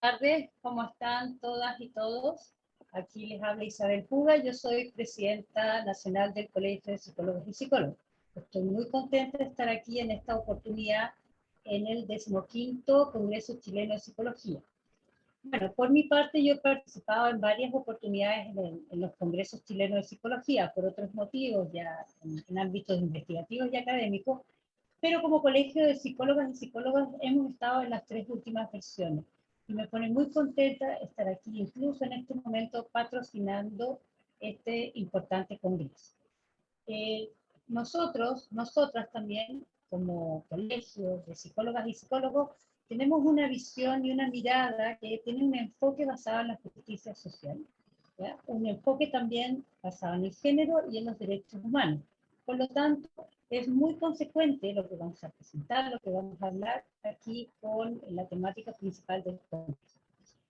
Tardes, ¿cómo están todas y todos? Aquí les habla Isabel Puga, yo soy presidenta nacional del Colegio de Psicólogos y Psicólogos. Estoy muy contenta de estar aquí en esta oportunidad en el 15º Congreso Chileno de Psicología. Bueno, por mi parte yo he participado en varias oportunidades en los congresos chilenos de psicología, por otros motivos, ya en ámbitos investigativos y académicos, pero como colegio de psicólogas y psicólogos hemos estado en las 3 últimas versiones. Y me pone muy contenta estar aquí, incluso en este momento, patrocinando este importante congreso. Nosotras también, como colegio de psicólogas y psicólogos, tenemos una visión y una mirada que tiene un enfoque basado en la justicia social, ¿ya? Un enfoque también basado en el género y en los derechos humanos. Por lo tanto, es muy consecuente lo que vamos a presentar, lo que vamos a hablar aquí con la temática principal del congreso.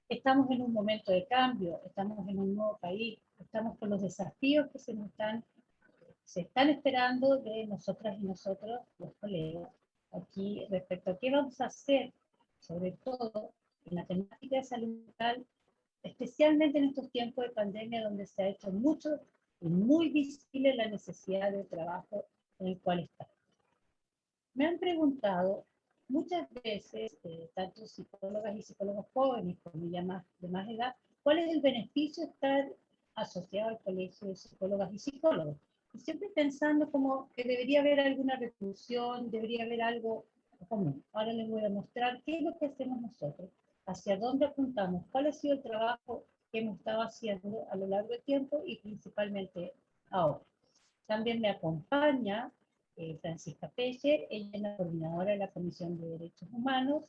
Estamos en un momento de cambio, estamos en un nuevo país, estamos con los desafíos que se están esperando de nosotras y nosotros, los colegas, aquí respecto a qué vamos a hacer, sobre todo en la temática de salud mental, especialmente en estos tiempos de pandemia donde se ha hecho mucho y muy visible la necesidad de trabajo en el cual está. Me han preguntado muchas veces, tanto psicólogas y psicólogos jóvenes como ya de más edad, ¿cuál es el beneficio de estar asociado al colegio de psicólogas y psicólogos? Y siempre pensando como que debería haber alguna revolución, debería haber algo común. Ahora les voy a mostrar qué es lo que hacemos nosotros, hacia dónde apuntamos, cuál ha sido el trabajo que hemos estado haciendo a lo largo del tiempo y principalmente ahora. También me acompaña Francisca Pelle, ella es la coordinadora de la Comisión de Derechos Humanos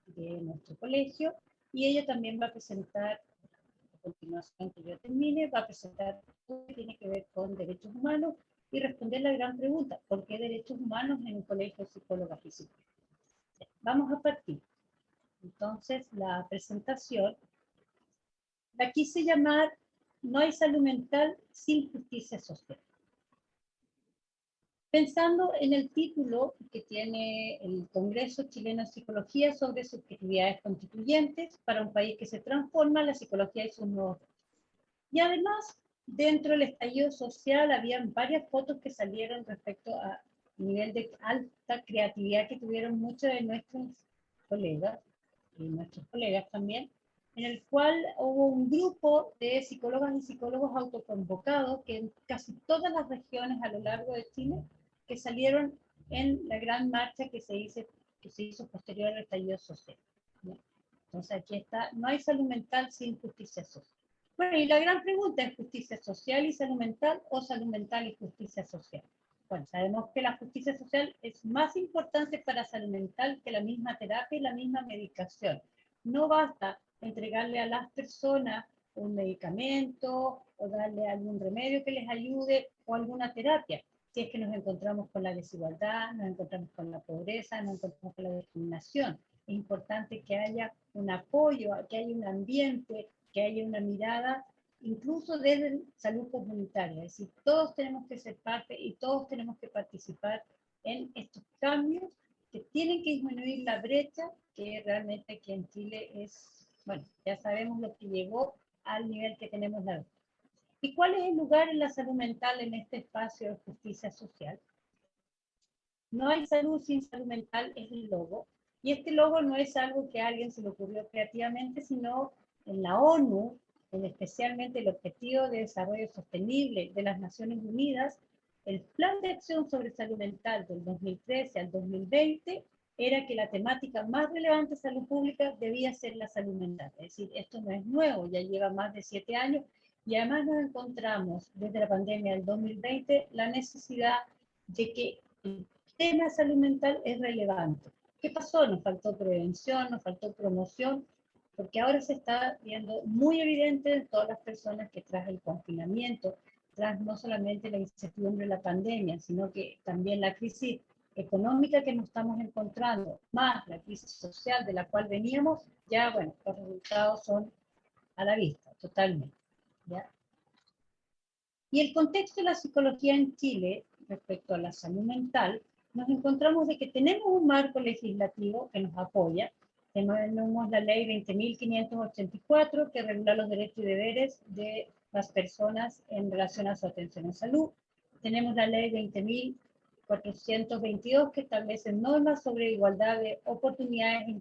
de nuestro colegio, y ella también va a presentar, a continuación que yo termine, va a presentar todo lo que tiene que ver con derechos humanos y responder la gran pregunta, ¿por qué derechos humanos en un colegio de psicólogas y psicólogos? Vamos a partir. Entonces, la presentación la quise llamar No hay salud mental sin justicia social. Pensando en el título que tiene el Congreso Chileno de Psicología sobre subjetividades constituyentes para un país que se transforma, la psicología y sus nuevos. Y además, dentro del estallido social, habían varias fotos que salieron respecto a nivel de alta creatividad que tuvieron muchos de nuestros colegas, y nuestros colegas también, en el cual hubo un grupo de psicólogas y psicólogos autoconvocados que en casi todas las regiones a lo largo de Chile que salieron en la gran marcha que se hizo posterior al estallido social. ¿No? Entonces aquí está, no hay salud mental sin justicia social. Bueno, y la gran pregunta es justicia social y salud mental o salud mental y justicia social. Bueno, sabemos que la justicia social es más importante para salud mental que la misma terapia y la misma medicación. No basta entregarle a las personas un medicamento o darle algún remedio que les ayude o alguna terapia. Si es que nos encontramos con la desigualdad, nos encontramos con la pobreza, nos encontramos con la discriminación. Es importante que haya un apoyo, que haya un ambiente, que haya una mirada, incluso desde salud comunitaria. Es decir, todos tenemos que ser parte y todos tenemos que participar en estos cambios que tienen que disminuir la brecha que realmente aquí en Chile es, bueno, ya sabemos lo que llegó al nivel que tenemos la brecha. ¿Y cuál es el lugar en la salud mental en este espacio de justicia social? No hay salud sin salud mental es el logo. Y este logo no es algo que a alguien se le ocurrió creativamente, sino en la ONU, en especialmente el Objetivo de Desarrollo Sostenible de las Naciones Unidas, el Plan de Acción sobre Salud Mental del 2013 al 2020 era que la temática más relevante de salud pública debía ser la salud mental. Es decir, esto no es nuevo, ya lleva más de 7 años y además nos encontramos desde la pandemia del 2020 la necesidad de que el tema de salud mental es relevante. ¿Qué pasó? Nos faltó prevención, nos faltó promoción, porque ahora se está viendo muy evidente en todas las personas que tras el confinamiento, tras no solamente la incertidumbre de la pandemia, sino que también la crisis económica que nos estamos encontrando, más la crisis social de la cual veníamos, ya, bueno, los resultados son a la vista, totalmente. ¿Ya? Y el contexto de la psicología en Chile respecto a la salud mental, nos encontramos de que tenemos un marco legislativo que nos apoya, Tenemos la ley 20.584 que regula los derechos y deberes de las personas en relación a su atención en salud. Tenemos la ley 20.422 que establece normas sobre igualdad de oportunidades e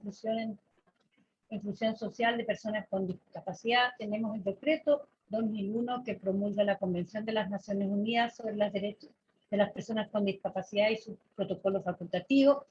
inclusión social de personas con discapacidad. Tenemos el decreto 2001 que promulga la Convención de las Naciones Unidas sobre los derechos de las personas con discapacidad y sus protocolos facultativos.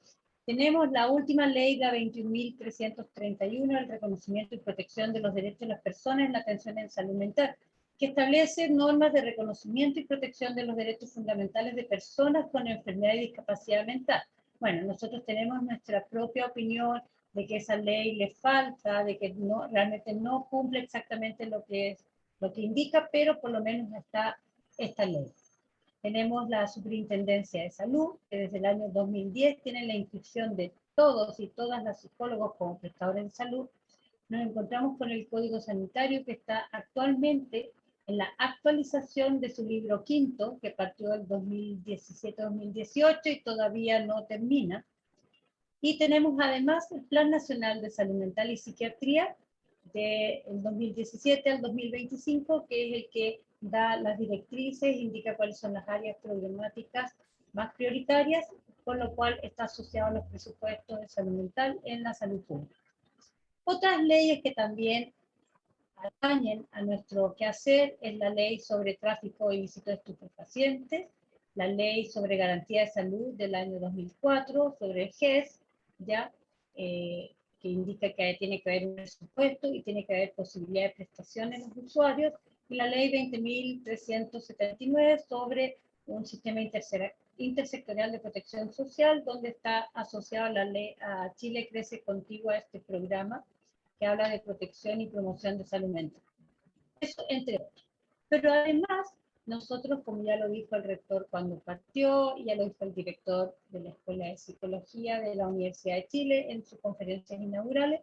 Tenemos la última ley, la 21.331, el reconocimiento y protección de los derechos de las personas en la atención en salud mental, que establece normas de reconocimiento y protección de los derechos fundamentales de personas con enfermedad y discapacidad mental. Bueno, nosotros tenemos nuestra propia opinión de que esa ley le falta, de que no, realmente no cumple exactamente lo que indica, pero por lo menos está esta ley. Tenemos la Superintendencia de Salud, que desde el año 2010 tiene la inscripción de todos y todas las psicólogos como prestadores de salud. Nos encontramos con el Código Sanitario que está actualmente en la actualización de su libro quinto, que partió el 2017-2018 y todavía no termina. Y tenemos además el Plan Nacional de Salud Mental y Psiquiatría del 2017 al 2025, que es el que da las directrices, indica cuáles son las áreas problemáticas más prioritarias, con lo cual está asociado a los presupuestos de salud mental en la salud pública. Otras leyes que también atañen a nuestro quehacer es la ley sobre tráfico ilícito de estupefacientes, la ley sobre garantía de salud del año 2004, sobre el GES, ya, que indica que tiene que haber un presupuesto y tiene que haber posibilidad de prestación en los usuarios, y la ley 20.379 sobre un sistema intersectorial de protección social, donde está asociado la ley a Chile Crece Contigo a este programa, que habla de protección y promoción de salud mental. Eso entre otros. Pero además, nosotros, como ya lo dijo el rector cuando partió, y ya lo dijo el director de la Escuela de Psicología de la Universidad de Chile en sus conferencias inaugurales,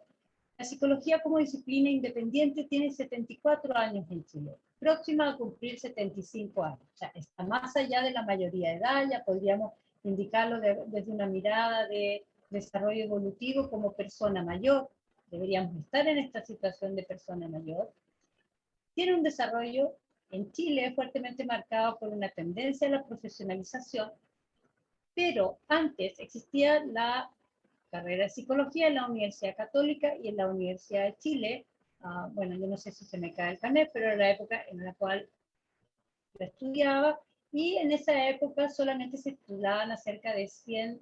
la psicología como disciplina independiente tiene 74 años en Chile, próxima a cumplir 75 años. O sea, está más allá de la mayoría de edad, ya podríamos indicarlo desde una mirada de desarrollo evolutivo como persona mayor. Deberíamos estar en esta situación de persona mayor. Tiene un desarrollo en Chile fuertemente marcado por una tendencia a la profesionalización, pero antes existía la carrera de psicología en la Universidad Católica y en la Universidad de Chile. Bueno, yo no sé si se me cae el carnet, pero era la época en la cual lo estudiaba, y en esa época solamente se titulaban a cerca de 100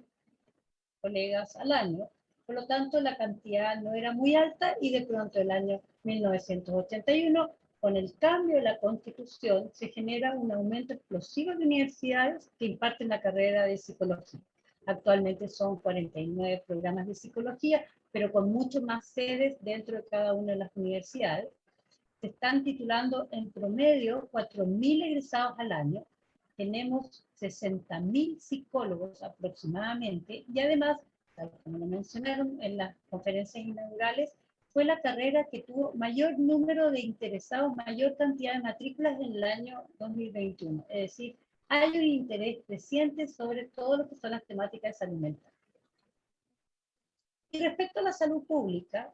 colegas al año. Por lo tanto, la cantidad no era muy alta, y de pronto el año 1981, con el cambio de la Constitución, se genera un aumento explosivo de universidades que imparten la carrera de psicología. Actualmente son 49 programas de psicología, pero con mucho más sedes dentro de cada una de las universidades. Se están titulando en promedio 4.000 egresados al año. Tenemos 60.000 psicólogos aproximadamente, y además, tal como lo mencionaron en las conferencias inaugurales, fue la carrera que tuvo mayor número de interesados, mayor cantidad de matrículas en el año 2021. Es decir, hay un interés creciente sobre todo lo que son las temáticas de salud mental. Y respecto a la salud pública,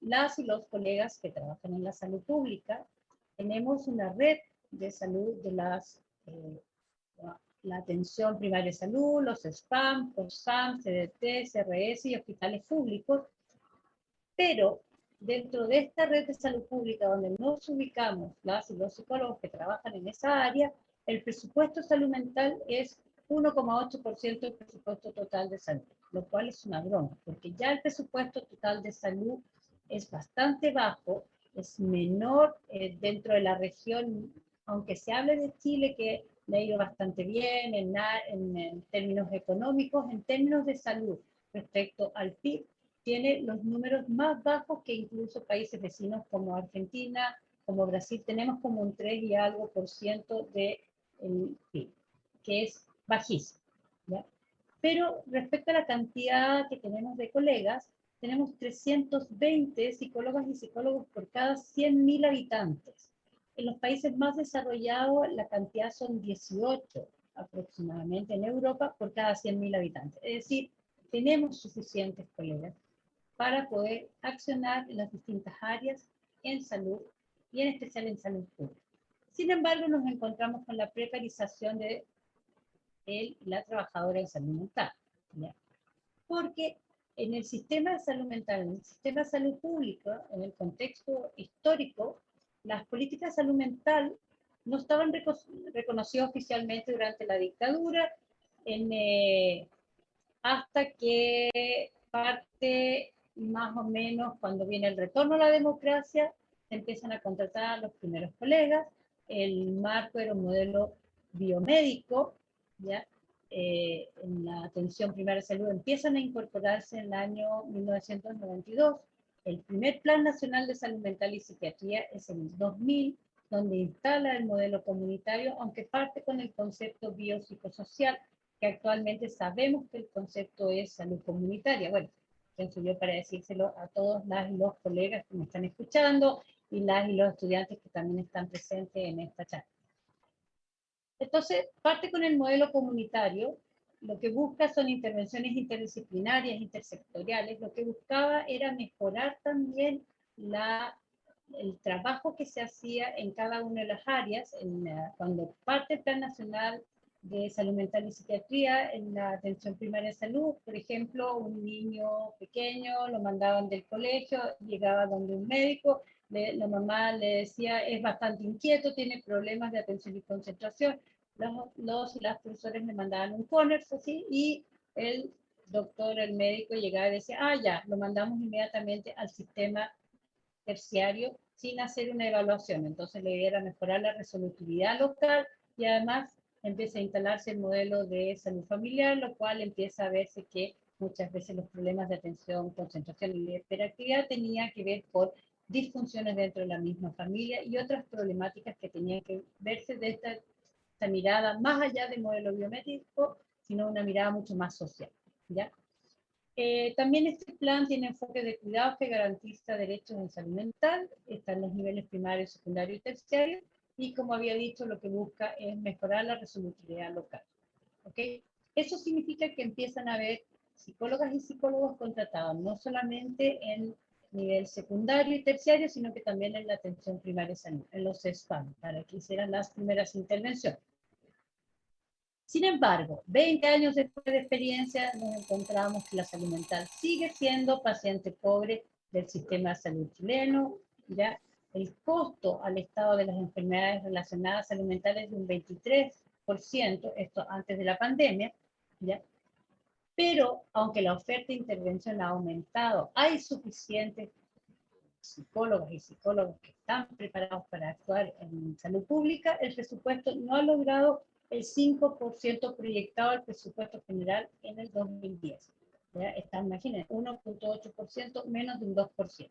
las y los colegas que trabajan en la salud pública, tenemos una red de salud de la atención primaria de salud, los SPAM, COSAM, CDT, CRS y hospitales públicos, pero dentro de esta red de salud pública donde nos ubicamos las y los psicólogos que trabajan en esa área, el presupuesto de salud mental es 1,8% del presupuesto total de salud, lo cual es una broma, porque ya el presupuesto total de salud es bastante bajo, es menor dentro de la región, aunque se hable de Chile que le ha ido bastante bien en términos económicos, en términos de salud respecto al PIB, tiene los números más bajos que incluso países vecinos como Argentina, como Brasil. Tenemos como un 3 y algo % del PIB, que es bajísimo, ¿ya? Pero respecto a la cantidad que tenemos de colegas, tenemos 320 psicólogas y psicólogos por cada 100.000 habitantes. En los países más desarrollados la cantidad son 18 aproximadamente en Europa por cada 100.000 habitantes. Es decir, tenemos suficientes colegas. para poder accionar en las distintas áreas en salud y en especial en salud pública. Sin embargo, nos encontramos con la precarización de la trabajadora en salud mental, ¿ya? Porque en el sistema de salud mental, en el sistema de salud pública, en el contexto histórico, las políticas de salud mental no estaban reconocidas oficialmente durante la dictadura, hasta que parte más o menos cuando viene el retorno a la democracia, se empiezan a contratar a los primeros colegas, el marco era un modelo biomédico, ¿ya? En la atención primaria de salud empiezan a incorporarse en el año 1992. El primer Plan Nacional de Salud Mental y Psiquiatría es en el 2000, donde instala el modelo comunitario, aunque parte con el concepto biopsicosocial, que actualmente sabemos que el concepto es salud comunitaria. Bueno, pienso yo para decírselo a todos las y los colegas que me están escuchando y las y los estudiantes que también están presentes en esta charla. Entonces, parte con el modelo comunitario, lo que busca son intervenciones interdisciplinarias, intersectoriales, lo que buscaba era mejorar también el trabajo que se hacía en cada una de las áreas, cuando parte el Plan Nacional de Salud Mental y Psiquiatría, en la atención primaria de salud, por ejemplo, un niño pequeño lo mandaban del colegio, llegaba donde un médico, la mamá le decía, es bastante inquieto, tiene problemas de atención y concentración, los y las profesores le mandaban un CONERS así, y el doctor, el médico llegaba y decía, ya, lo mandamos inmediatamente al sistema terciario sin hacer una evaluación. Entonces la idea era mejorar la resolutividad local y además empieza a instalarse el modelo de salud familiar, lo cual empieza a verse que muchas veces los problemas de atención, concentración y hiperactividad tenían que ver con disfunciones dentro de la misma familia y otras problemáticas que tenían que verse de esta mirada más allá del modelo biométrico, sino una mirada mucho más social, ¿ya? También este plan tiene enfoque de cuidado que garantiza derechos en salud mental, están los niveles primario, secundario y terciario, y como había dicho, lo que busca es mejorar la resolutividad local. ¿Okay? Eso significa que empiezan a haber psicólogas y psicólogos contratados, no solamente en nivel secundario y terciario, sino que también en la atención primaria de salud, en los SPAM, para que hicieran las primeras intervenciones. Sin embargo, 20 años después de experiencia, nos encontramos que la salud mental sigue siendo paciente pobre del sistema de salud chileno, ¿ya? El costo al estado de las enfermedades relacionadas a salud mental es de un 23%, esto antes de la pandemia, ¿ya? Pero, aunque la oferta de intervención ha aumentado, hay suficientes psicólogos y psicólogos que están preparados para actuar en salud pública, el presupuesto no ha logrado el 5% proyectado al presupuesto general en el 2010. ¿Ya? Está, imaginen, 1.8%, menos de un 2%.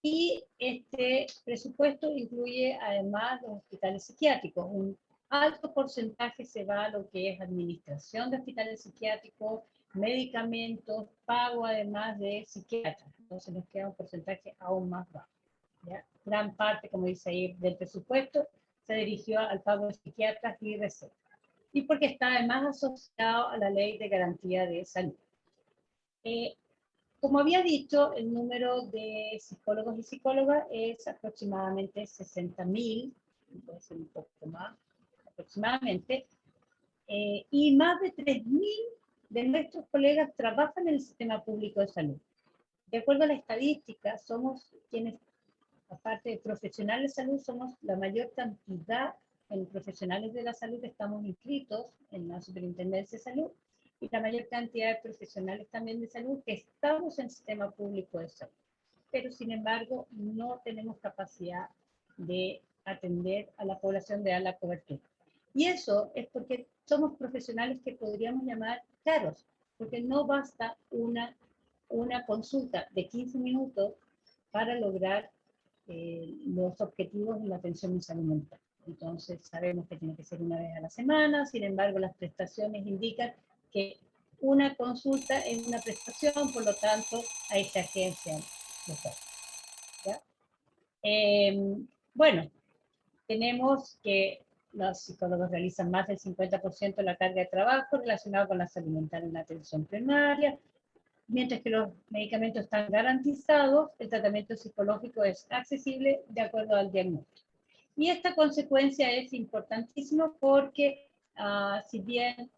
Y este presupuesto incluye además los hospitales psiquiátricos. Un alto porcentaje se va a lo que es administración de hospitales psiquiátricos, medicamentos, pago además de psiquiatras. Entonces nos queda un porcentaje aún más bajo, ¿ya? Gran parte, como dice ahí, del presupuesto se dirigió al pago de psiquiatras y recetas. Y porque está además asociado a la ley de garantía de salud. Como había dicho, el número de psicólogos y psicólogas es aproximadamente 60.000, puede ser un poco más, aproximadamente, y más de 3.000 de nuestros colegas trabajan en el sistema público de salud. De acuerdo a la estadística, somos quienes, aparte de profesionales de salud, somos la mayor cantidad en profesionales de la salud que estamos inscritos en la Superintendencia de Salud y la mayor cantidad de profesionales también de salud que estamos en el sistema público de salud. Pero sin embargo, no tenemos capacidad de atender a la población, de dar la cobertura. Y eso es porque somos profesionales que podríamos llamar caros, porque no basta una consulta de 15 minutos para lograr los objetivos de la atención en salud mental. Entonces sabemos que tiene que ser una vez a la semana, sin embargo las prestaciones indican que una consulta es una prestación, por lo tanto ahí se agencian los datos. ¿Ya? Bueno, tenemos que los psicólogos realizan más del 50% de la carga de trabajo relacionada con la salud mental en la atención primaria. mientras que los medicamentos están garantizados, el tratamiento psicológico es accesible de acuerdo al diagnóstico. Y esta consecuencia es importantísima porque si bien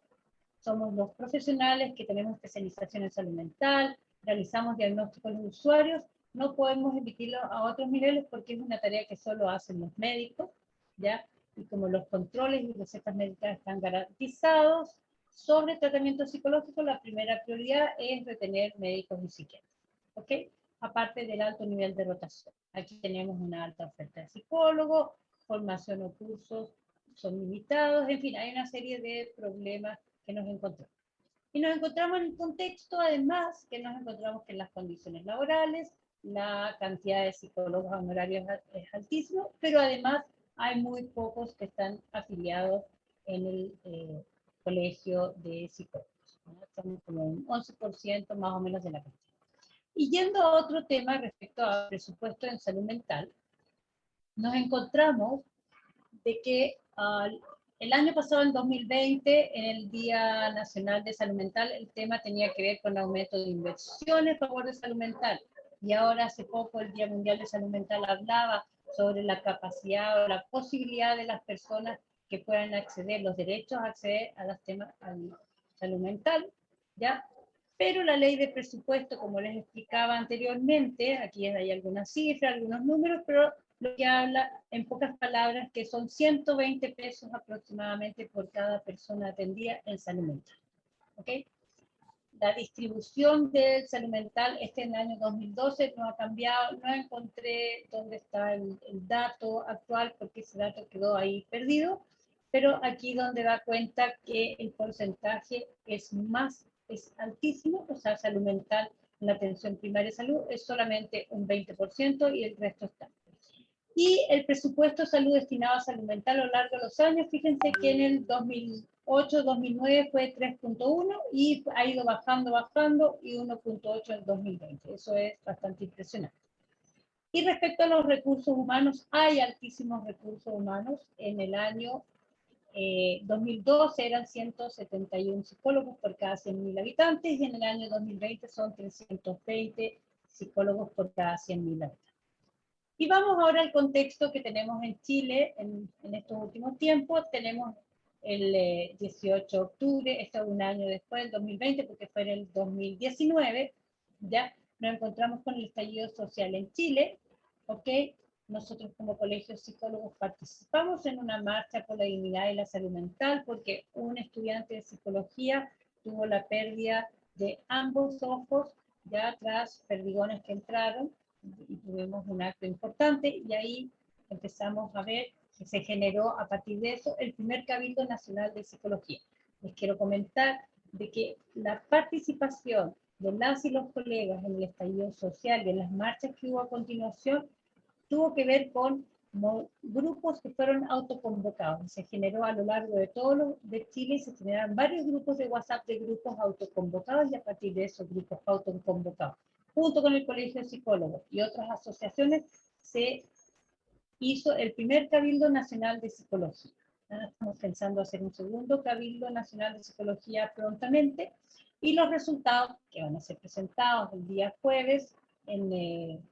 somos los profesionales que tenemos especialización en salud mental, realizamos diagnósticos de los usuarios, no podemos emitirlo a otros niveles porque es una tarea que solo hacen los médicos, ¿ya? Y como los controles y recetas médicas están garantizados, sobre tratamiento psicológico, la primera prioridad es retener médicos y psiquiatras, ¿ok? Aparte del alto nivel de rotación. Aquí tenemos una alta oferta de psicólogos, formación o cursos son limitados, en fin, hay una serie de problemas que nos encontramos. Y nos encontramos en el contexto, además, que nos encontramos que en las condiciones laborales, la cantidad de psicólogos honorarios es altísimo, pero además hay muy pocos que están afiliados en el colegio de psicólogos, ¿no? Estamos como un 11% más o menos de la cantidad. Y yendo a otro tema respecto al presupuesto en salud mental, nos encontramos de que el año pasado, en 2020, en el Día Nacional de Salud Mental, el tema tenía que ver con aumento de inversiones a favor de salud mental. Y ahora hace poco el Día Mundial de Salud Mental hablaba sobre la capacidad o la posibilidad de las personas que puedan acceder, los derechos a acceder a los temas de salud mental, ¿ya? Pero la ley de presupuesto, como les explicaba anteriormente, aquí hay algunas cifras, algunos números, pero lo que habla en pocas palabras que son 120 pesos aproximadamente por cada persona atendida en salud mental. ¿Ok? La distribución del salud mental en el año 2012 no ha cambiado, no encontré dónde está el dato actual porque ese dato quedó ahí perdido, pero aquí donde da cuenta que el porcentaje es altísimo, o sea, salud mental en la atención primaria de salud es solamente un 20% y el resto está. Y el presupuesto de salud destinado a salud mental a lo largo de los años, fíjense que en el 2008-2009 fue 3.1 y ha ido bajando y 1.8 en el 2020. Eso es bastante impresionante. Y respecto a los recursos humanos, hay altísimos recursos humanos. En el año 2012 eran 171 psicólogos por cada 100.000 habitantes y en el año 2020 son 320 psicólogos por cada 100.000 habitantes. Y vamos ahora al contexto que tenemos en Chile en estos últimos tiempos. Tenemos el 18 de octubre, esto es un año después, del 2020, porque fue en el 2019, ya nos encontramos con el estallido social en Chile, ¿ok? Nosotros como Colegio de Psicólogos participamos en una marcha por la dignidad y la salud mental, porque un estudiante de psicología tuvo la pérdida de ambos ojos, ya tras perdigones que entraron, y tuvimos un acto importante y ahí empezamos a ver que se generó a partir de eso el primer Cabildo Nacional de Psicología. Les quiero comentar de que la participación de las y los colegas en el estallido social y en las marchas que hubo a continuación tuvo que ver con grupos que fueron autoconvocados. Se generó a lo largo de todo de Chile, se generaron varios grupos de WhatsApp de grupos autoconvocados y a partir de esos grupos autoconvocados, junto con el Colegio de Psicólogos y otras asociaciones, se hizo el primer Cabildo Nacional de Psicología. Estamos pensando hacer un segundo Cabildo Nacional de Psicología prontamente, y los resultados que van a ser presentados el día jueves en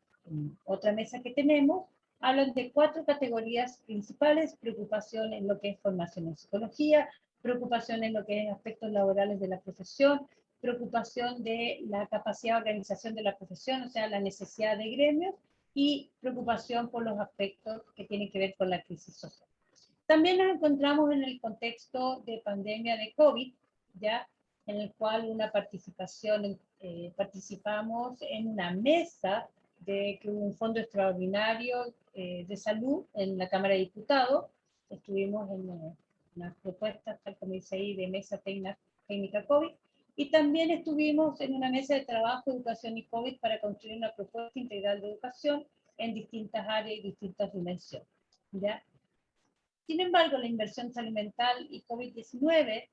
otra mesa que tenemos, hablan de 4 categorías principales: preocupación en lo que es formación en psicología, preocupación en lo que es aspectos laborales de la profesión, preocupación de la capacidad de organización de la profesión, o sea, la necesidad de gremios, y preocupación por los aspectos que tienen que ver con la crisis social. También nos encontramos en el contexto de pandemia de COVID, ya, en el cual participamos en una mesa de que hubo un fondo extraordinario de salud en la Cámara de Diputados. Estuvimos en unas propuestas, tal como dice ahí, de mesa técnica COVID, y también estuvimos en una mesa de trabajo, educación y COVID para construir una propuesta integral de educación en distintas áreas y distintas dimensiones, ¿ya? Sin embargo, la inversión salud mental y COVID-19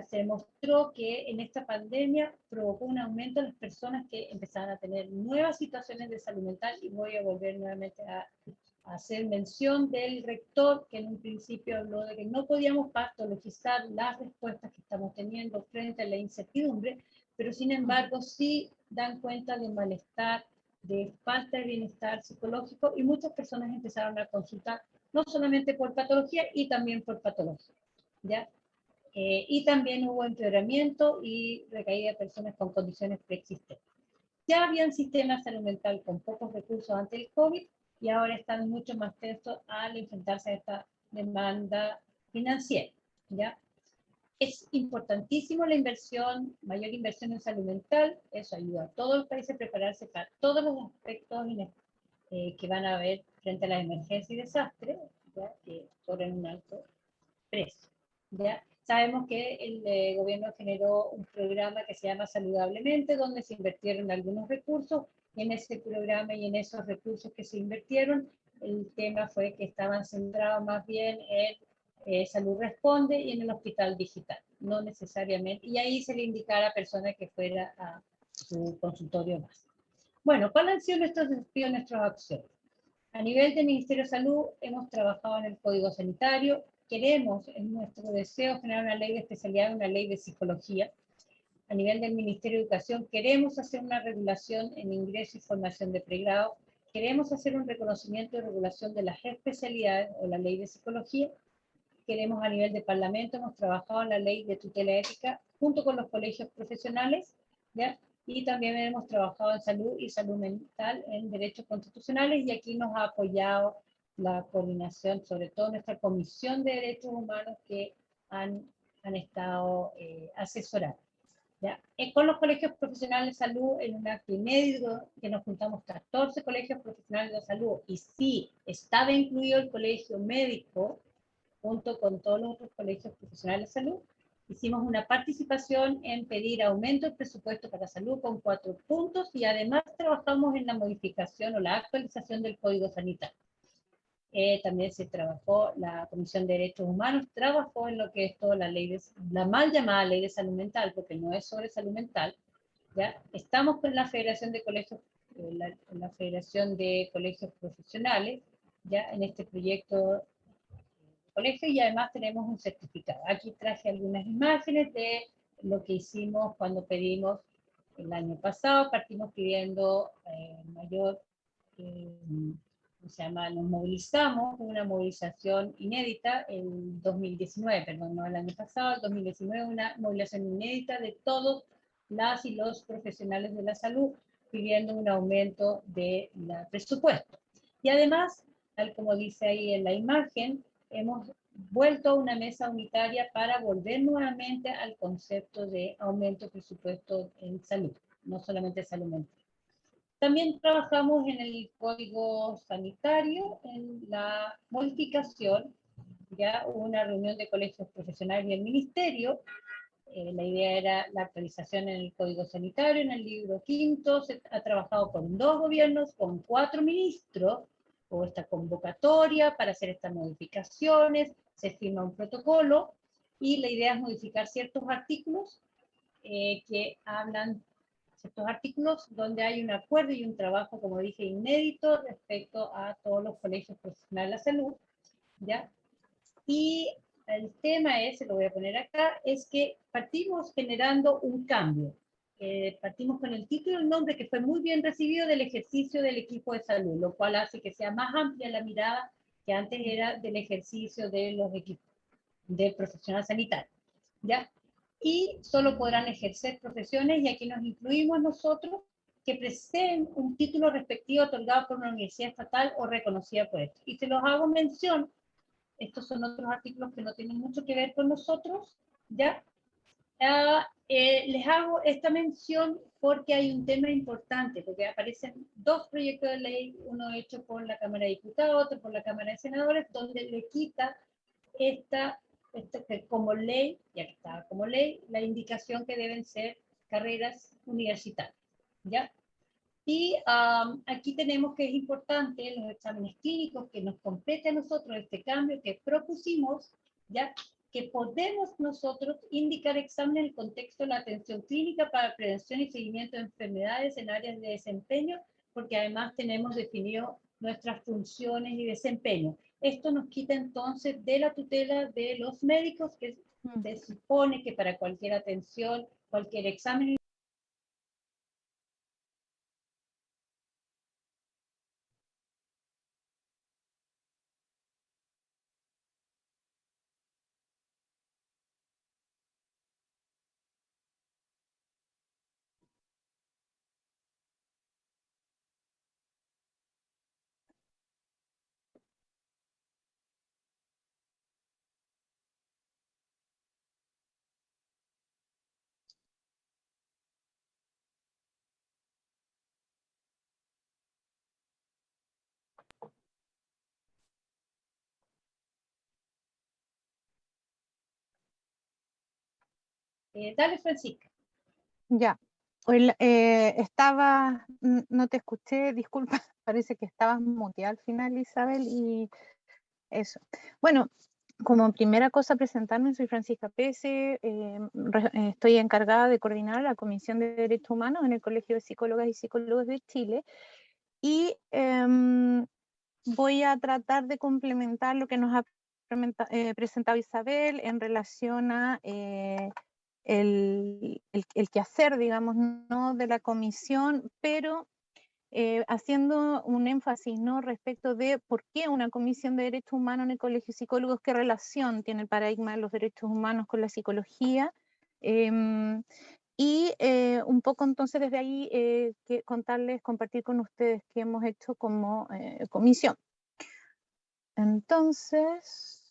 se demostró que en esta pandemia provocó un aumento de las personas que empezaban a tener nuevas situaciones de salud mental, y voy a volver nuevamente a hacer mención del rector, que en un principio habló de que no podíamos patologizar las respuestas que estamos teniendo frente a la incertidumbre, pero sin embargo sí dan cuenta de malestar, de falta de bienestar psicológico, y muchas personas empezaron a consultar, no solamente por patología, y también por patología, ¿ya? Y también hubo empeoramiento y recaída de personas con condiciones preexistentes. Ya habían sistemas de salud mental con pocos recursos antes del COVID, y ahora están mucho más tensos al enfrentarse a esta demanda financiera, ¿ya? Es importantísimo la inversión, mayor inversión en salud mental, eso ayuda a todos los países a prepararse para todos los aspectos que van a haber frente a las emergencias y desastres, ¿ya? Que cobran un alto precio, ¿ya? Sabemos que el gobierno generó un programa que se llama Saludablemente, donde se invirtieron algunos recursos, y en ese programa y en esos recursos que se invirtieron, el tema fue que estaban centrados más bien en Salud Responde y en el hospital digital, no necesariamente, y ahí se le indicara a personas que fuera a su consultorio básico. Bueno, ¿cuáles han sido nuestros desafíos, nuestras acciones? A nivel del Ministerio de Salud hemos trabajado en el Código Sanitario, queremos, en nuestro deseo, generar una ley de especialidad, una ley de psicología. A nivel del Ministerio de Educación queremos hacer una regulación en ingreso y formación de pregrado, queremos hacer un reconocimiento y regulación de las especialidades o la ley de psicología. Queremos a nivel de Parlamento, hemos trabajado en la ley de tutela ética junto con los colegios profesionales, ¿ya? Y también hemos trabajado en salud y salud mental en derechos constitucionales, y aquí nos ha apoyado la coordinación, sobre todo nuestra Comisión de Derechos Humanos, que han estado asesorando, ¿ya? Con los colegios profesionales de salud, en un acto inédito, que nos juntamos 14 colegios profesionales de salud, y sí, estaba incluido el colegio médico, junto con todos los otros colegios profesionales de salud, hicimos una participación en pedir aumento del presupuesto para salud con 4 puntos, y además trabajamos en la modificación o la actualización del Código Sanitario. También se trabajó, la Comisión de Derechos Humanos trabajó en lo que es toda la mal llamada ley de salud mental, porque no es sobre salud mental, ¿ya? Estamos con la Federación de Colegios, la Federación de Colegios Profesionales, ya en este proyecto colegio, y además tenemos un certificado. Aquí traje algunas imágenes de lo que hicimos cuando pedimos el año pasado. Partimos pidiendo mayor, ¿cómo se llama? Nos movilizamos, una movilización inédita el 2019, perdón, no el año pasado, el 2019, una movilización inédita de todos las y los profesionales de la salud pidiendo un aumento de presupuesto. Y además, tal como dice ahí en la imagen, hemos vuelto a una mesa unitaria para volver nuevamente al concepto de aumento de presupuesto en salud, no solamente salud mental. También trabajamos en el Código Sanitario, en la modificación, ya hubo una reunión de colegios profesionales y el Ministerio. La idea era la actualización en el Código Sanitario, en el libro quinto. Se ha trabajado con 2 gobiernos, con 4 ministros, o esta convocatoria para hacer estas modificaciones, se firma un protocolo, y la idea es modificar ciertos artículos que hablan, ciertos artículos donde hay un acuerdo y un trabajo, como dije, inédito respecto a todos los colegios profesionales de la salud, ¿ya? Y el tema es, se lo voy a poner acá, es que partimos generando un cambio. Partimos con el título y el nombre, que fue muy bien recibido, del ejercicio del equipo de salud, lo cual hace que sea más amplia la mirada, que antes era del ejercicio de los equipos del profesional sanitario, ¿ya? Y solo podrán ejercer profesiones, y aquí nos incluimos nosotros, que presenten un título respectivo otorgado por una universidad estatal o reconocida por esto. Y se los hago mención, estos son otros artículos que no tienen mucho que ver con nosotros, ¿ya? Les hago esta mención porque hay un tema importante, porque aparecen 2 proyectos de ley, uno hecho por la Cámara de Diputados, otro por la Cámara de Senadores, donde le quita como ley, ya que estaba como ley, la indicación que deben ser carreras universitarias, ¿ya? Y aquí tenemos que es importante los exámenes clínicos que nos compete a nosotros este cambio que propusimos, ya que podemos nosotros indicar exámenes en el contexto de la atención clínica para prevención y seguimiento de enfermedades en áreas de desempeño, porque además tenemos definido nuestras funciones y desempeño. Esto nos quita entonces de la tutela de los médicos, que se supone que para cualquier atención, cualquier examen Dale, Francisca. Ya. No te escuché, disculpa, parece que estabas muteada al final, Isabel, y eso. Bueno, como primera cosa presentarme, soy Francisca Pese, estoy encargada de coordinar la Comisión de Derechos Humanos en el Colegio de Psicólogas y Psicólogos de Chile, y voy a tratar de complementar lo que nos ha presentado Isabel en relación a el quehacer, digamos, ¿no?, de la comisión, pero haciendo un énfasis, ¿no?, respecto de por qué una comisión de derechos humanos en el Colegio de Psicólogos, qué relación tiene el paradigma de los derechos humanos con la psicología, y un poco entonces desde ahí compartir con ustedes qué hemos hecho como comisión. Entonces,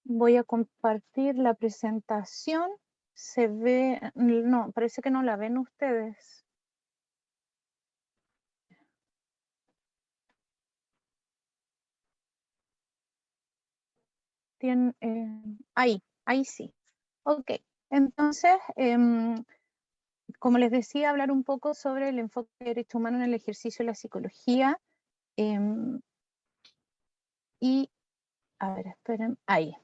voy a compartir la presentación. Se ve, no, parece que no la ven ustedes. Ahí sí. Ok, entonces, como les decía, hablar un poco sobre el enfoque de derechos humanos en el ejercicio de la psicología. Y, a ver, esperen, ahí.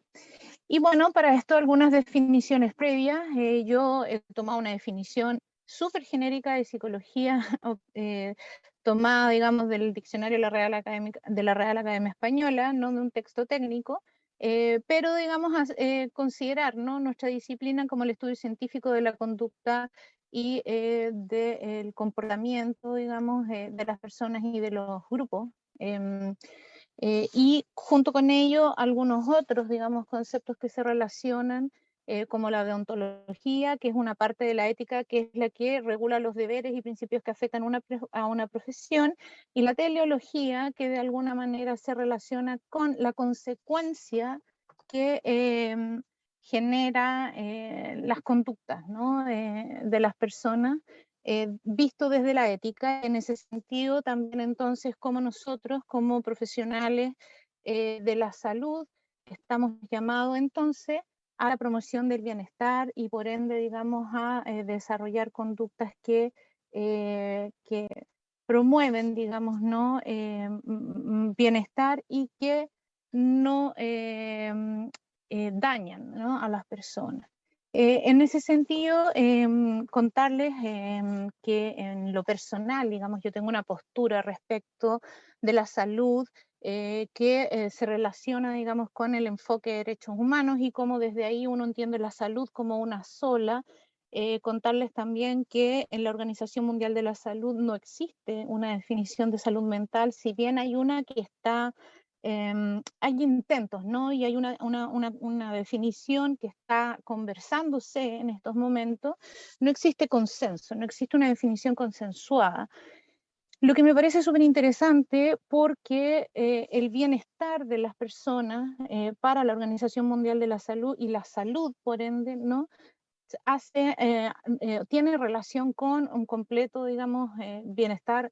Y bueno, para esto algunas definiciones previas. Yo he tomado una definición súper genérica de psicología, tomada, digamos, del diccionario de la Real Academia Española, no de un texto técnico, pero, digamos, considerar, ¿no?, nuestra disciplina como el estudio científico de la conducta y del comportamiento, digamos, de las personas y de los grupos. Y junto con ello algunos otros, digamos, conceptos que se relacionan, como la deontología, que es una parte de la ética, que es la que regula los deberes y principios que afectan a una profesión, y la teleología, que de alguna manera se relaciona con la consecuencia que genera las conductas, ¿no?, de las personas, visto desde la ética. En ese sentido, también entonces, como nosotros, como profesionales de la salud, estamos llamados entonces a la promoción del bienestar y por ende, digamos, a desarrollar conductas que promueven, digamos, ¿no?, bienestar y que no dañan, ¿no?, a las personas. En ese sentido, contarles que en lo personal, digamos, yo tengo una postura respecto de la salud que se relaciona, digamos, con el enfoque de derechos humanos y cómo desde ahí uno entiende la salud como una sola. Contarles también que en la Organización Mundial de la Salud no existe una definición de salud mental, si bien hay una que está... hay intentos, ¿no?, y hay una definición que está conversándose en estos momentos. No existe consenso, no existe una definición consensuada. Lo que me parece súper interesante porque el bienestar de las personas para la Organización Mundial de la Salud y la salud, por ende, ¿no?, tiene relación con un completo, digamos, bienestar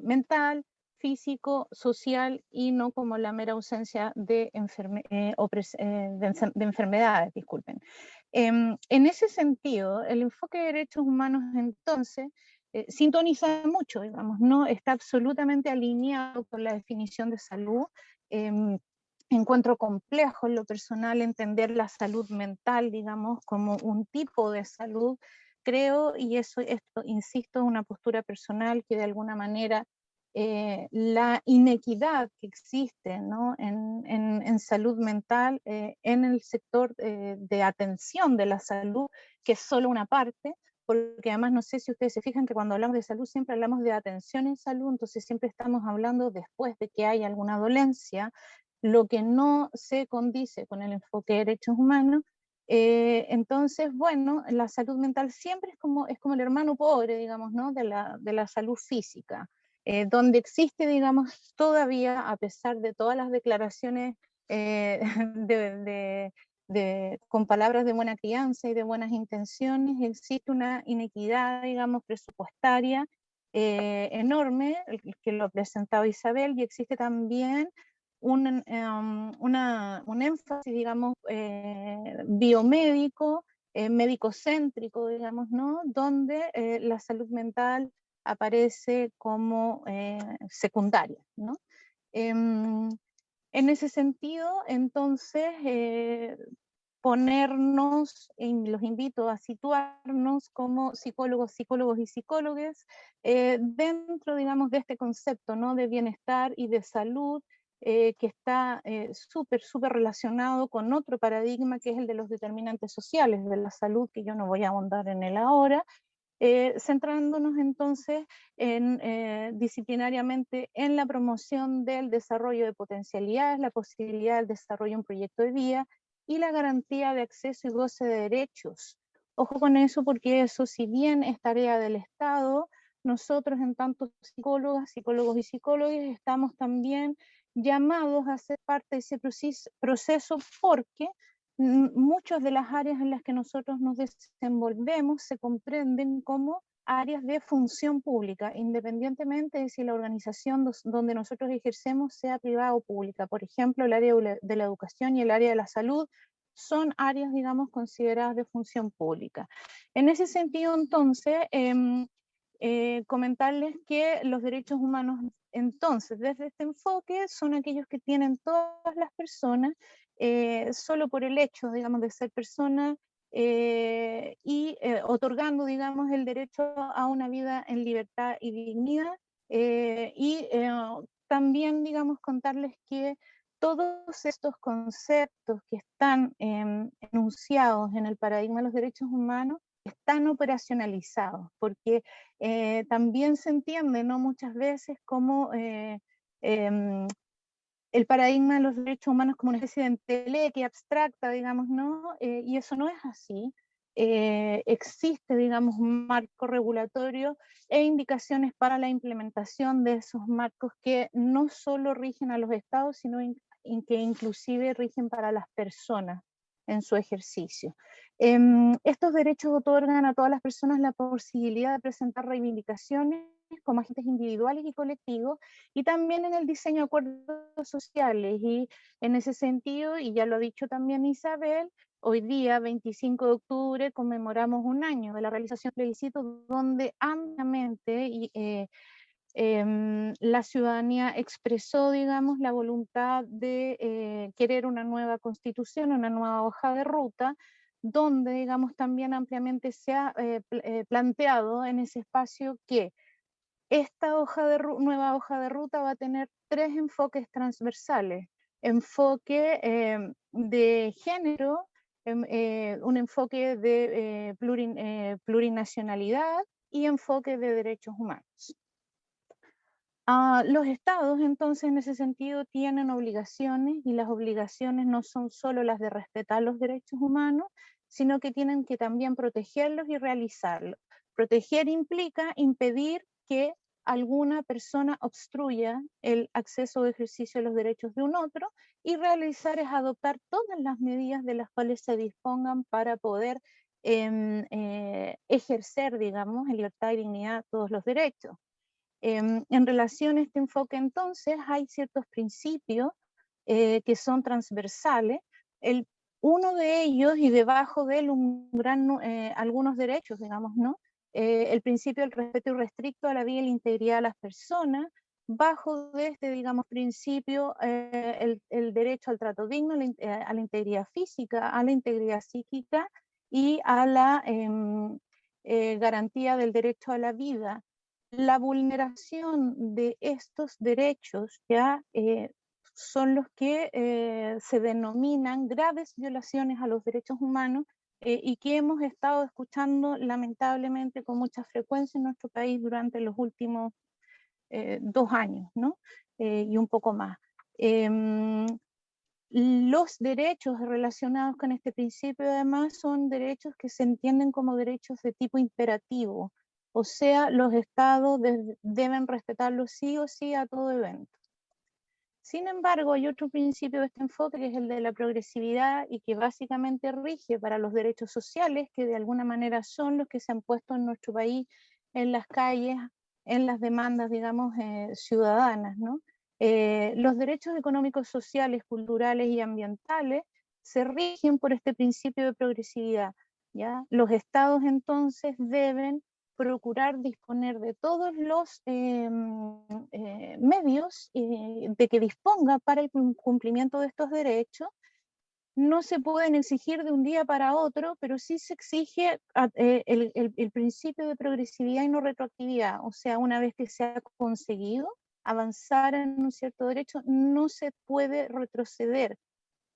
mental, físico, social, y no como la mera ausencia de enfermedades, disculpen. En ese sentido, el enfoque de derechos humanos entonces sintoniza mucho, digamos, no está absolutamente alineado con la definición de salud. Encuentro complejo en lo personal entender la salud mental, digamos, como un tipo de salud. Creo, y esto, insisto, es una postura personal, que de alguna manera la inequidad que existe, ¿no?, en salud mental, en el sector de atención de la salud, que es solo una parte, porque además no sé si ustedes se fijan que cuando hablamos de salud siempre hablamos de atención en salud, entonces siempre estamos hablando después de que hay alguna dolencia, lo que no se condice con el enfoque de derechos humanos. Entonces, bueno, la salud mental siempre es como el hermano pobre, digamos, ¿no?, de la salud física, donde existe, digamos, todavía, a pesar de todas las declaraciones con palabras de buena crianza y de buenas intenciones, existe una inequidad, digamos, presupuestaria enorme, que lo ha presentado Isabel, y existe también un énfasis, digamos, biomédico, médico-céntrico, digamos, ¿no? Donde la salud mental aparece como secundaria, ¿no? En ese sentido, entonces, los invito a situarnos como psicólogos y psicólogas dentro, digamos, de este concepto, ¿no? De bienestar y de salud, que está súper relacionado con otro paradigma que es el de los determinantes sociales de la salud, que yo no voy a ahondar en él ahora, centrándonos entonces disciplinariamente en la promoción del desarrollo de potencialidades, la posibilidad del desarrollo de un proyecto de vida y la garantía de acceso y goce de derechos. Ojo con eso, porque eso, si bien es tarea del Estado, nosotros en tanto psicólogos y psicólogas estamos también llamados a ser parte de ese proceso porque muchas de las áreas en las que nosotros nos desenvolvemos se comprenden como áreas de función pública, independientemente de si la organización donde nosotros ejercemos sea privada o pública. Por ejemplo, el área de la educación y el área de la salud son áreas, digamos, consideradas de función pública. En ese sentido, entonces, comentarles que los derechos humanos, entonces, desde este enfoque, son aquellos que tienen todas las personas, solo por el hecho, digamos, de ser persona, y otorgando, digamos, el derecho a una vida en libertad y dignidad, y también, digamos, contarles que todos estos conceptos que están enunciados en el paradigma de los derechos humanos están operacionalizados, porque también se entiende, ¿no? Muchas veces como el paradigma de los derechos humanos como una especie de entelequia abstracta, digamos, ¿no? Y eso no es así. Existe, digamos, un marco regulatorio e indicaciones para la implementación de esos marcos que no solo rigen a los estados, sino que inclusive rigen para las personas en su ejercicio. Estos derechos otorgan a todas las personas la posibilidad de presentar reivindicaciones como agentes individuales y colectivos, y también en el diseño de acuerdos sociales. Y en ese sentido, y ya lo ha dicho también Isabel, hoy día, 25 de octubre, conmemoramos un año de la realización de plebiscitos donde ampliamente la ciudadanía expresó, digamos, la voluntad de querer una nueva constitución, una nueva hoja de ruta, donde, digamos, también ampliamente se ha planteado en ese espacio que esta nueva hoja de ruta va a tener 3 enfoques transversales: enfoque de género, un enfoque de plurinacionalidad y enfoque de derechos humanos. Los estados, entonces, en ese sentido, tienen obligaciones, y las obligaciones no son solo las de respetar los derechos humanos, sino que tienen que también protegerlos y realizarlos. Proteger implica impedir que alguna persona obstruya el acceso o ejercicio de los derechos de un otro, y realizar es adoptar todas las medidas de las cuales se dispongan para poder ejercer, digamos, en libertad y dignidad todos los derechos. En relación a este enfoque, entonces, hay ciertos principios que son transversales. Uno de ellos, y debajo de él algunos derechos, digamos, ¿no? El principio del respeto irrestricto a la vida y la integridad de las personas. Bajo de este, digamos, principio, el derecho al trato digno, a la integridad física, a la integridad psíquica y a la garantía del derecho a la vida. La vulneración de estos derechos ya son los que se denominan graves violaciones a los derechos humanos, y que hemos estado escuchando lamentablemente con mucha frecuencia en nuestro país durante los últimos 2 años, ¿no? Y un poco más. Los derechos relacionados con este principio, además, son derechos que se entienden como derechos de tipo imperativo, o sea, los estados deben respetarlos sí o sí a todo evento. Sin embargo, hay otro principio de este enfoque, que es el de la progresividad, y que básicamente rige para los derechos sociales, que de alguna manera son los que se han puesto en nuestro país en las calles, en las demandas, digamos, ciudadanas, ¿no? Los derechos económicos, sociales, culturales y ambientales se rigen por este principio de progresividad, ¿ya? Los estados entonces deben procurar disponer de todos los medios de que disponga para el cumplimiento de estos derechos. No se pueden exigir de un día para otro, pero sí se exige el principio de progresividad y no retroactividad. O sea, una vez que se ha conseguido avanzar en un cierto derecho, no se puede retroceder.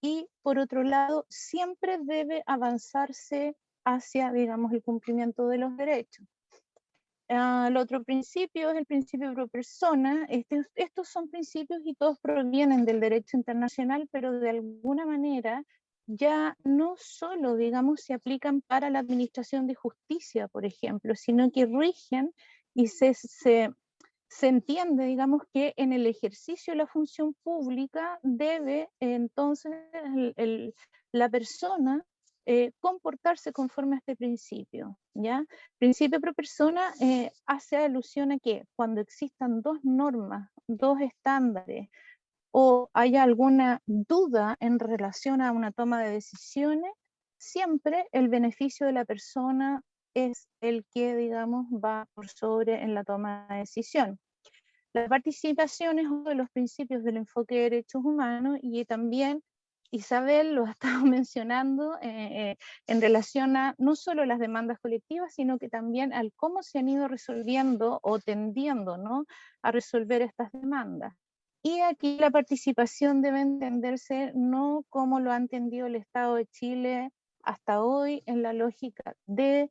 Y por otro lado, siempre debe avanzarse hacia, digamos, el cumplimiento de los derechos. El otro principio es el principio pro persona. Estos son principios y todos provienen del derecho internacional, pero de alguna manera ya no solo, digamos, se aplican para la administración de justicia, por ejemplo, sino que rigen y se entiende, digamos, que en el ejercicio de la función pública debe entonces la persona comportarse conforme a este principio, ¿ya? Principio pro persona hace alusión a que cuando existan dos normas, dos estándares, o haya alguna duda en relación a una toma de decisiones, siempre el beneficio de la persona es el que, digamos, va por sobre en la toma de decisión. La participación es uno de los principios del enfoque de derechos humanos y también Isabel lo ha estado mencionando en relación a no solo las demandas colectivas, sino que también al cómo se han ido resolviendo o tendiendo, ¿no?, a resolver estas demandas. Y aquí la participación debe entenderse no como lo ha entendido el Estado de Chile hasta hoy en la lógica de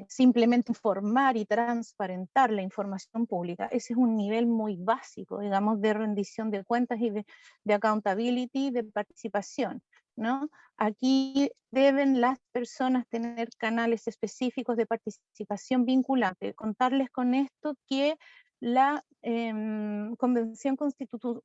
simplemente informar y transparentar la información pública. Ese es un nivel muy básico, digamos, de rendición de cuentas y de accountability, de participación, ¿no? Aquí deben las personas tener canales específicos de participación vinculante. Contarles con esto que la Convención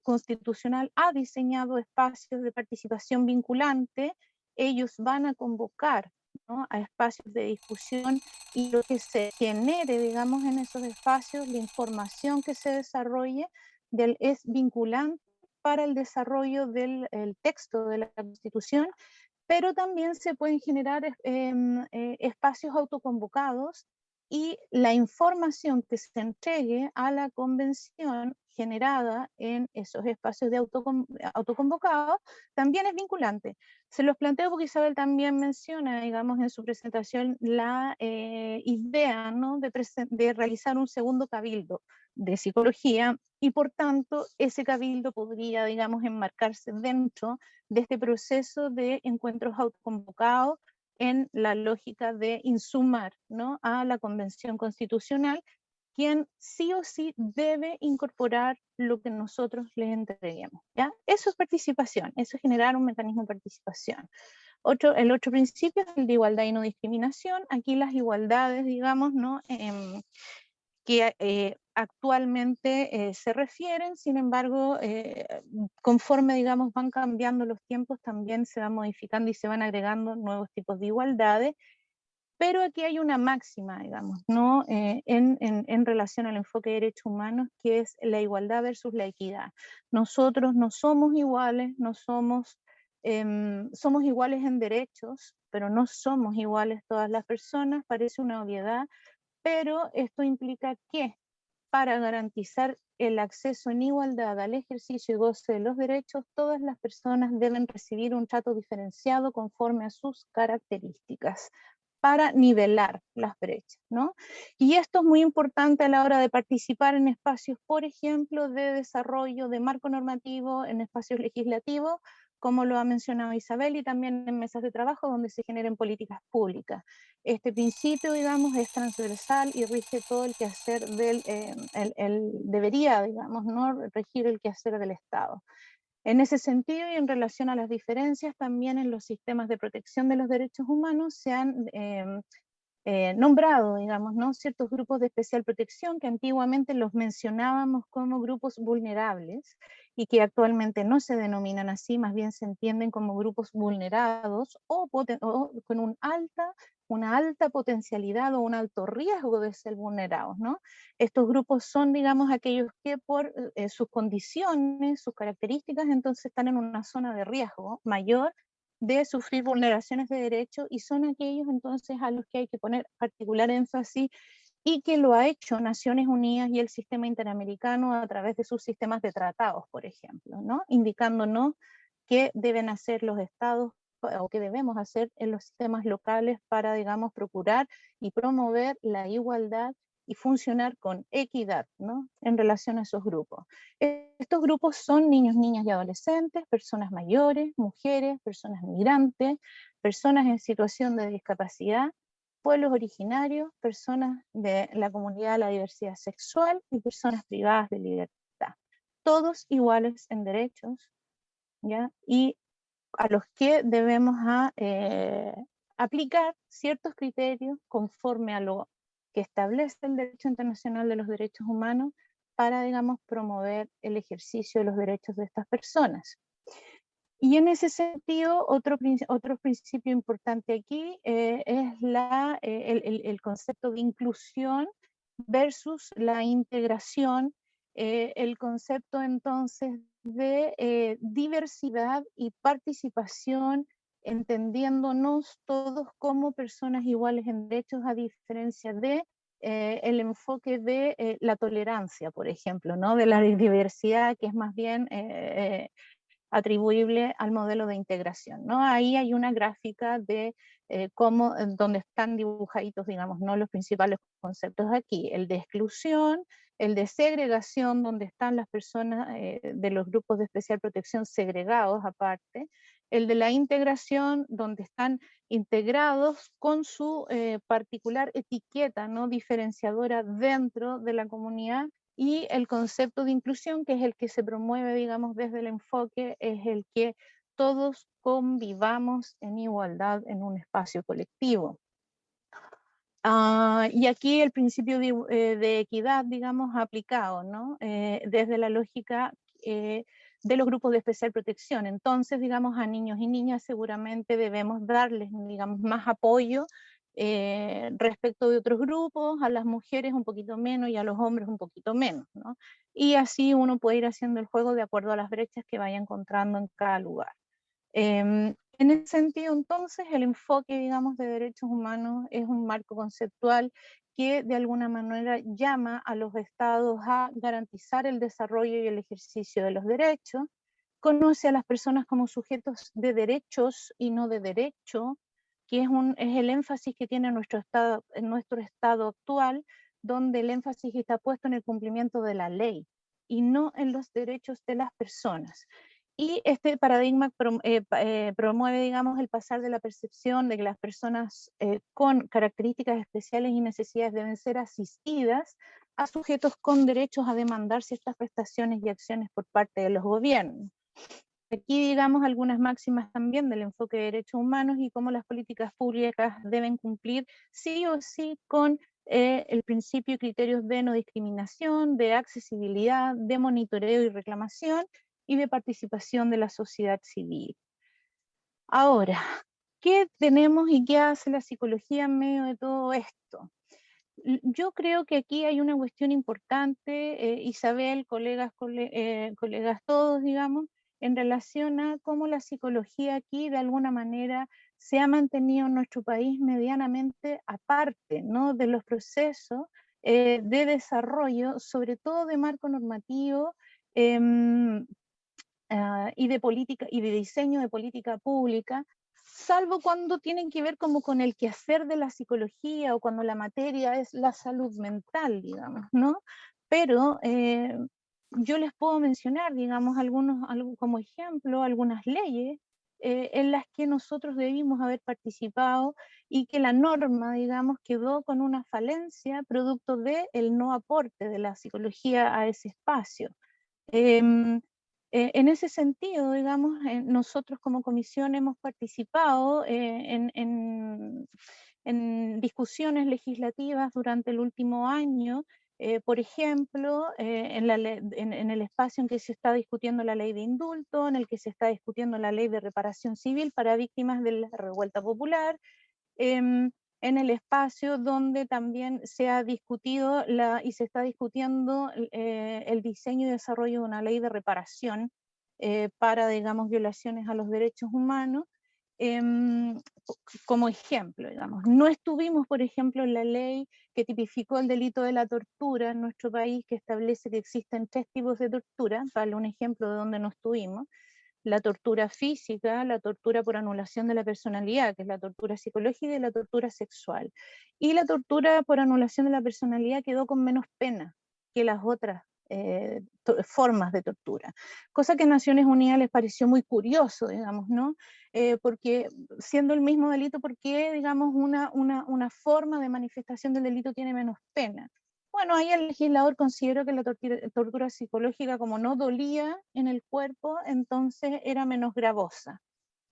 Constitucional ha diseñado espacios de participación vinculante. Ellos van a convocar, ¿no?, a espacios de discusión y lo que se genere, digamos, en esos espacios, la información que se desarrolle es vinculante para el desarrollo del texto de la Constitución, pero también se pueden generar espacios autoconvocados y la información que se entregue a la convención generada en esos espacios de autoconvocados también es vinculante. Se los planteo porque Isabel también menciona, digamos, en su presentación la idea, ¿no?, de realizar un segundo cabildo de psicología y por tanto ese cabildo podría, digamos, enmarcarse dentro de este proceso de encuentros autoconvocados en la lógica de insumar, ¿no?, a la Convención Constitucional, quien sí o sí debe incorporar lo que nosotros les entreguemos, ¿ya? Eso es participación, eso es generar un mecanismo de participación. El otro principio es el de igualdad y no discriminación. Aquí las igualdades, digamos, ¿no?, que actualmente se refieren, sin embargo, conforme, digamos, van cambiando los tiempos, también se van modificando y se van agregando nuevos tipos de igualdades, pero aquí hay una máxima, digamos, ¿no?, en relación al enfoque de derechos humanos, que es la igualdad versus la equidad. Nosotros no somos iguales, somos iguales en derechos, pero no somos iguales todas las personas, parece una obviedad, pero esto implica que para garantizar el acceso en igualdad al ejercicio y goce de los derechos, todas las personas deben recibir un trato diferenciado conforme a sus características para nivelar las brechas, ¿no? Y esto es muy importante a la hora de participar en espacios, por ejemplo, de desarrollo de marco normativo, en espacios legislativos, como lo ha mencionado Isabel, y también en mesas de trabajo donde se generen políticas públicas. Este principio, digamos, es transversal y rige todo el quehacer debería, digamos, ¿no?, regir el quehacer del Estado. En ese sentido y en relación a las diferencias, también en los sistemas de protección de los derechos humanos se han nombrado, digamos, ¿no?, ciertos grupos de especial protección que antiguamente los mencionábamos como grupos vulnerables y que actualmente no se denominan así, más bien se entienden como grupos vulnerados o con una alta una alta potencialidad o un alto riesgo de ser vulnerados, ¿no? Estos grupos son, digamos, aquellos que por sus condiciones, sus características, entonces están en una zona de riesgo mayor de sufrir vulneraciones de derechos, y son aquellos entonces a los que hay que poner particular énfasis, y que lo ha hecho Naciones Unidas y el sistema interamericano a través de sus sistemas de tratados, por ejemplo, ¿no? Indicándonos qué deben hacer los estados o qué debemos hacer en los sistemas locales para, digamos, procurar y promover la igualdad y funcionar con equidad, ¿no? En relación a esos grupos. Estos grupos son niños, niñas y adolescentes, personas mayores, mujeres, personas migrantes, personas en situación de discapacidad, pueblos originarios, personas de la comunidad de la diversidad sexual y personas privadas de libertad. Todos iguales en derechos, ¿ya? Y a los que debemos aplicar ciertos criterios conforme a lo que establece el derecho internacional de los derechos humanos para, digamos, promover el ejercicio de los derechos de estas personas. Y en ese sentido, otro principio importante aquí es el concepto de inclusión versus la integración, el concepto entonces de diversidad y participación, entendiéndonos todos como personas iguales en derechos, a diferencia de el enfoque de la tolerancia, por ejemplo, ¿no? De la diversidad, que es más bien atribuible al modelo de integración, ¿no? Ahí hay una gráfica de donde están dibujaditos, digamos, ¿no? Los principales conceptos aquí: el de exclusión, el de segregación, donde están las personas de los grupos de especial protección segregados aparte, el de la integración, donde están integrados con su particular etiqueta, ¿no? Diferenciadora dentro de la comunidad, y el concepto de inclusión, que es el que se promueve, digamos, desde el enfoque, es el que todos convivamos en igualdad en un espacio colectivo. Y aquí el principio de equidad, digamos, aplicado, ¿no? Desde la lógica de los grupos de especial protección. Entonces, digamos, a niños y niñas seguramente debemos darles, digamos, más apoyo respecto de otros grupos, a las mujeres un poquito menos y a los hombres un poquito menos, ¿no? Y así uno puede ir haciendo el juego de acuerdo a las brechas que vaya encontrando en cada lugar. En ese sentido, entonces, el enfoque, digamos, de derechos humanos es un marco conceptual que de alguna manera llama a los estados a garantizar el desarrollo y el ejercicio de los derechos, conoce a las personas como sujetos de derechos y no de derecho, que es el énfasis que tiene nuestro estado actual, donde el énfasis está puesto en el cumplimiento de la ley y no en los derechos de las personas. Y este paradigma promueve, digamos, el pasar de la percepción de que las personas con características especiales y necesidades deben ser asistidas a sujetos con derechos a demandar ciertas prestaciones y acciones por parte de los gobiernos. Aquí, digamos, algunas máximas también del enfoque de derechos humanos y cómo las políticas públicas deben cumplir sí o sí con el principio y criterios de no discriminación, de accesibilidad, de monitoreo y reclamación, y de participación de la sociedad civil. Ahora, ¿qué tenemos y qué hace la psicología en medio de todo esto? Yo creo que aquí hay una cuestión importante, Isabel, colegas todos, digamos, en relación a cómo la psicología aquí de alguna manera se ha mantenido en nuestro país medianamente aparte, ¿no? De los procesos de desarrollo, sobre todo de marco normativo, y de política y de diseño de política pública, salvo cuando tienen que ver como con el quehacer de la psicología o cuando la materia es la salud mental, digamos, ¿no? Pero yo les puedo mencionar, digamos, como ejemplo, algunas leyes en las que nosotros debimos haber participado y que la norma, digamos, quedó con una falencia producto del no aporte de la psicología a ese espacio. En ese sentido, digamos, nosotros como comisión hemos participado en discusiones legislativas durante el último año, por ejemplo, en el espacio en que se está discutiendo la ley de indulto, en el que se está discutiendo la ley de reparación civil para víctimas de la revuelta popular, en el espacio donde también se ha discutido y se está discutiendo el diseño y desarrollo de una ley de reparación para, digamos, violaciones a los derechos humanos, como ejemplo, digamos. No estuvimos, por ejemplo, en la ley que tipificó el delito de la tortura en nuestro país, que establece que existen 3 tipos de tortura, para un ejemplo de donde no estuvimos: la tortura física, la tortura por anulación de la personalidad, que es la tortura psicológica, y la tortura sexual. Y la tortura por anulación de la personalidad quedó con menos pena que las otras formas de tortura, cosa que a Naciones Unidas les pareció muy curioso, digamos, ¿no? Porque siendo el mismo delito, ¿por qué, digamos, una forma de manifestación del delito tiene menos pena? Bueno, ahí el legislador consideró que la tortura psicológica, como no dolía en el cuerpo, entonces era menos gravosa.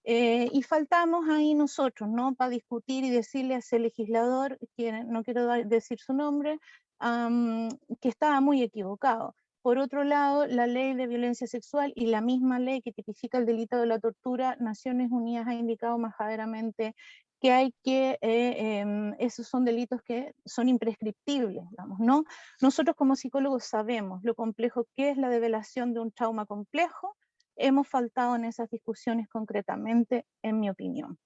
Y faltamos ahí nosotros, ¿no?, para discutir y decirle a ese legislador, que no quiero decir su nombre, que estaba muy equivocado. Por otro lado, la ley de violencia sexual y la misma ley que tipifica el delito de la tortura, Naciones Unidas ha indicado majaderamente que hay que, esos son delitos que son imprescriptibles, digamos, ¿no? Nosotros como psicólogos sabemos lo complejo que es la develación de un trauma complejo. Hemos faltado en esas discusiones concretamente, en mi opinión.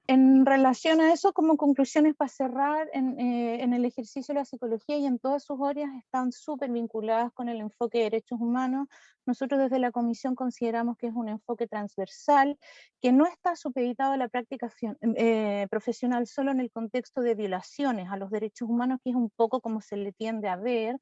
En relación a eso, como conclusiones para cerrar, en el ejercicio de la psicología y en todas sus áreas están súper vinculadas con el enfoque de derechos humanos. Nosotros desde la Comisión consideramos que es un enfoque transversal, que no está supeditado a la práctica profesional solo en el contexto de violaciones a los derechos humanos, que es un poco como se le tiende a ver.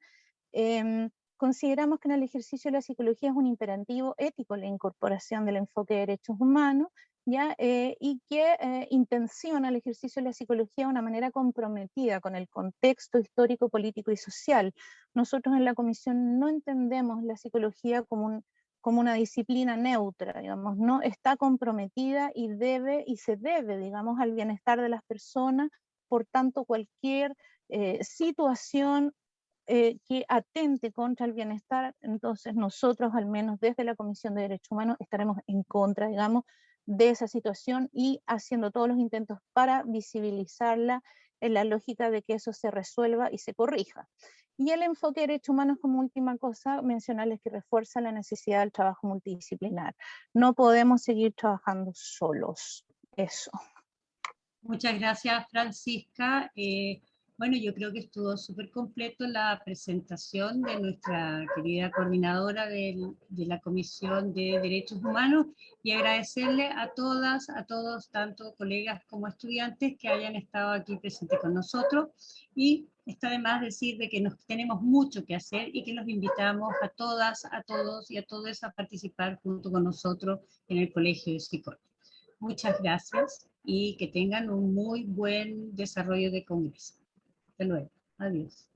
Consideramos que en el ejercicio de la psicología es un imperativo ético la incorporación del enfoque de derechos humanos, ¿ya? Y que intenciona el ejercicio de la psicología de una manera comprometida con el contexto histórico, político y social. Nosotros en la Comisión no entendemos la psicología como una disciplina neutra, digamos, ¿no? Está comprometida y se debe, digamos, al bienestar de las personas. Por tanto, cualquier situación que atente contra el bienestar, entonces nosotros, al menos desde la Comisión de Derechos Humanos, estaremos en contra, digamos, de esa situación y haciendo todos los intentos para visibilizarla en la lógica de que eso se resuelva y se corrija. Y el enfoque de derechos humanos, como última cosa, mencionarles que refuerza la necesidad del trabajo multidisciplinar. No podemos seguir trabajando solos. Eso. Muchas gracias, Francisca. Bueno, yo creo que estuvo súper completo la presentación de nuestra querida coordinadora de la Comisión de Derechos Humanos, y agradecerle a todas, a todos, tanto colegas como estudiantes, que hayan estado aquí presentes con nosotros. Y está de más decir de que tenemos mucho que hacer y que los invitamos a todas, a todos y a todos a participar junto con nosotros en el Colegio de Psicólogos. Muchas gracias y que tengan un muy buen desarrollo de congreso. Hasta luego. Adiós.